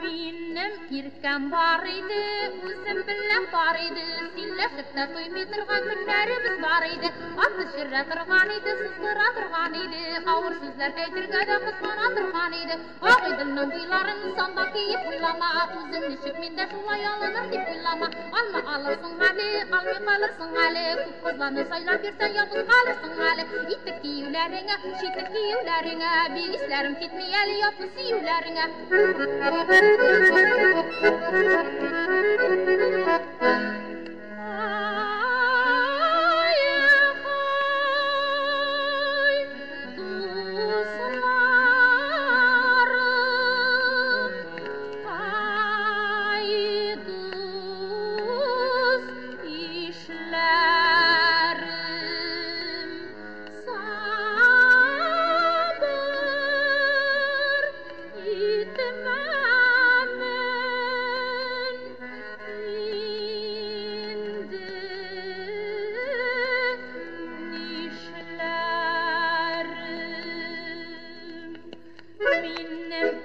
Benim irkem var idi, uzun bilen var idi. Silleşip de duymaytırgan günlerimiz var idi. Atı şirretırgan idi, sızdırtırgan idi. Ağır sözler eytirge de kıskanatırgan idi. Ağıdının buyların sanda kiyip uylama. Uzun düşüp minde şulay alınır dip uylama. Alma alırsın hali, almay kalırsın hali. Kut kızlanı saylar birsen yavuz kalırsın hali. İttik giyivlerine, şittik giyivlerine. Bilgislerim gitmeyeli yatlı siyivlerine.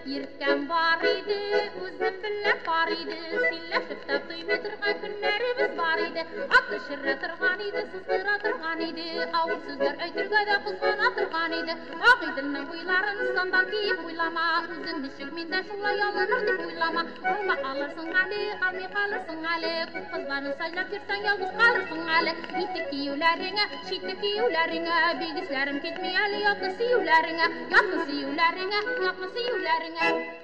Irkem var idi, uzun bilen var idi. Silleşip de duymaytırgan günlerimiz var idi. Atı şirretırgan idi, sızdırtırgan idi. Ağır sözler eytirge de kıskanatırgan idi. Ağıdının buyların sandal giyip uylama. Uzun düşük minde şulay alınır dip uylama. Alma alırsın hali, almay kalırsın hali. Kut kızlarını saylap girsen yalnız kalırsın hali. İttik giyivlerine, şittik giyivlerine. Bilgislerim gitmeyeli yatlı siyivlerine. Yatlı siyivlerine, yatlı siyivlerine.